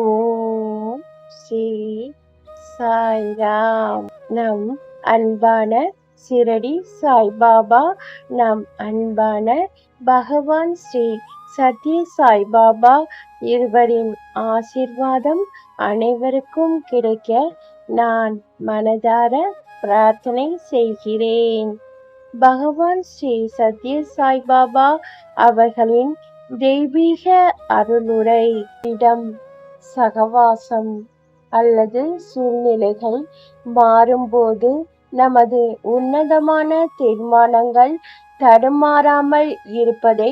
ஓம் ஸ்ரீ சாய்ராம். நம் அன்பான சிரடி சாய்பாபா, நம் அன்பான பகவான் ஸ்ரீ சத்ய சாய்பாபா இருவரின் ஆசீர்வாதம் அனைவருக்கும் கிடைக்க நான் மனதார பிரார்த்தனை செய்கிறேன். பகவான் ஸ்ரீ சத்ய சாய்பாபா அவர்களின் தெய்வீக அருளுரை. இடம், சகவாசம் அல்லது சூழ்நிலைகள் மாறும்போது நமது உன்னதமான தீர்மானங்கள் தடுமாறாமல் இருப்பதை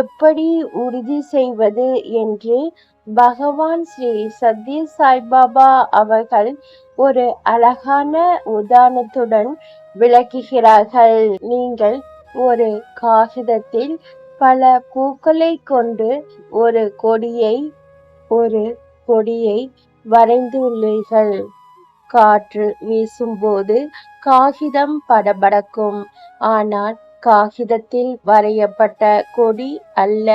எப்படி உறுதி செய்வது என்று பகவான் ஸ்ரீ சத்ய சாய்பாபா அவர்கள் ஒரு அழகான உதாரணத்துடன் விளக்குகிறார்கள். நீங்கள் ஒரு காகிதத்தில் பல பூக்களை கொண்டு ஒரு கொடியை வரைந்துள்ளீர்கள். காற்று வீசும்போது காகிதம் படபடக்கும், ஆனால் காகிதத்தில் வரையப்பட்ட கொடி அல்ல.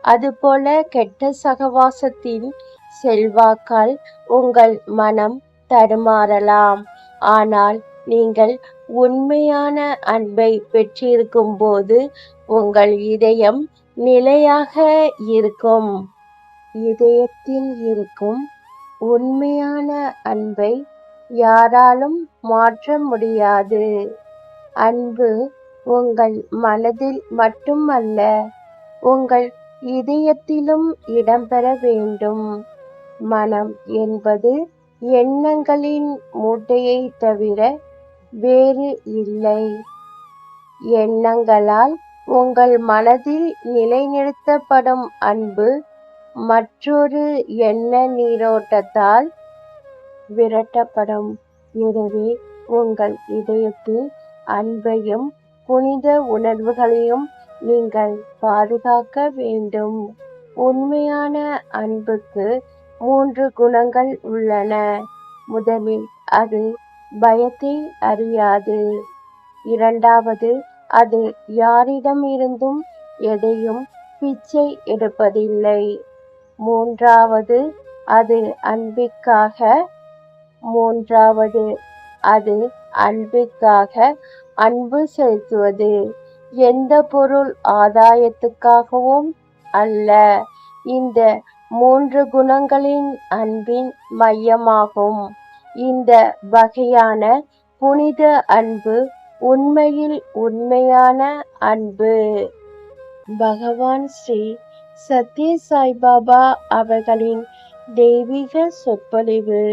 அதுபோல கெட்ட சகவாசத்தின் செல்வாக்கால் உங்கள் மனம் தடுமாறலாம். ஆனால் நீங்கள் உண்மையான அன்பை பெற்றிருக்கும் போது உங்கள் இதயம் நிலையாக இருக்கும். இதயத்தில் இருக்கும் உண்மையான அன்பை யாராலும் மாற்ற முடியாது. அன்பு உங்கள் மனதில் மட்டுமல்ல, உங்கள் இதயத்திலும் இடம்பெற வேண்டும். மனம் என்பது எண்ணங்களின் மூட்டையை தவிர வேறு இல்லை. எண்ணங்களால் உங்கள் மனதில் நிலைநிறுத்தப்படும் அன்பு மற்றொரு எண்ண நீரோட்டத்தால் விரட்டப்படும். எனவே உங்கள் இதயத்தில் அன்பையும் புனித உணர்வுகளையும் நீங்கள் பாதுகாக்க வேண்டும். உண்மையான அன்புக்கு 3 குணங்கள் உள்ளன. முதலில், அது பயத்தை அறியாது. இரண்டாவது, அது யாரிடமிருந்தும் எதையும் பிச்சை எடுப்பதில்லை. மூன்றாவது, அது அன்பிற்காக அன்பு செலுத்துவது, எந்த பொருள் ஆதாயத்துக்காகவும் அல்ல. இந்த 3 குணங்களின் அன்பின் மையமாகும். இந்த வகையான புனித அன்பு உண்மையில் உண்மையான அன்பு. பகவான் ஸ்ரீ சத்ய சாய்பாபா அவர்களின் தெய்வீக சொற்பொழிவு.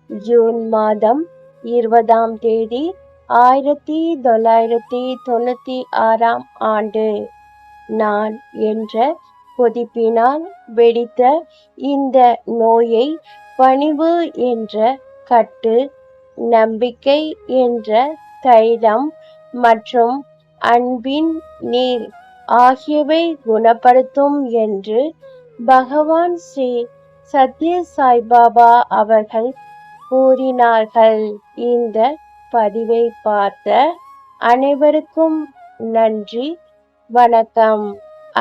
ஜூன் மாதம் 20ஆம் தேதி 1996ஆம் ஆண்டு. நான் என்ற கொதிப்பினால் வெடித்த இந்த நோயை பணிவு என்ற கட்டு, நம்பிக்கை என்ற தைலம் மற்றும் அன்பின் நீர் ஆகியவை குணப்படுத்தும் என்று பகவான் ஸ்ரீ சத்ய சாய்பாபா அவர்கள் கூறினார்கள். இந்த பதிவை பார்த்த அனைவருக்கும் நன்றி, வணக்கம்.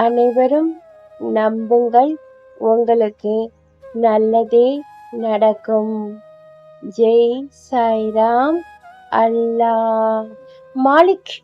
அனைவரும் நம்புங்கள், உங்களுக்கு நல்லதே நடக்கும். ஜெய் சாய்ராம். அல்லாஹ் மாலிக்.